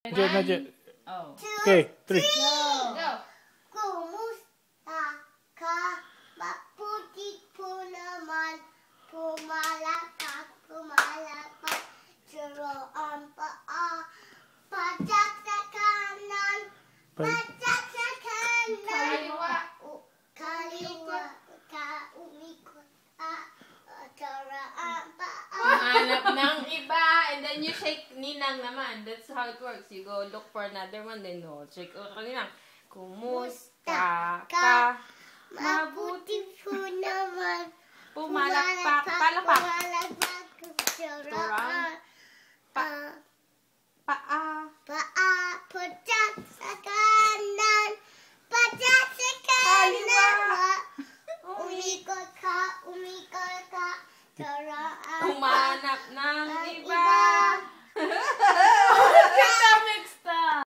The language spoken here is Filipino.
Najit. Oh. Okay, 3. Go. Kumusta ka? Maputi po naman. Pumalapak. Turoan paa. Patak sa kanan. Patak sa kanan. Kaliwa. Umikot. Turaan paa. Hanap ng iba. And then you shake ninang naman. That's how it works. You go look for another one. Then you shake ninang. Kumusta ka? Mabuti po naman. Pumalakpak. Palakpak. Turaan. Paa. Paa.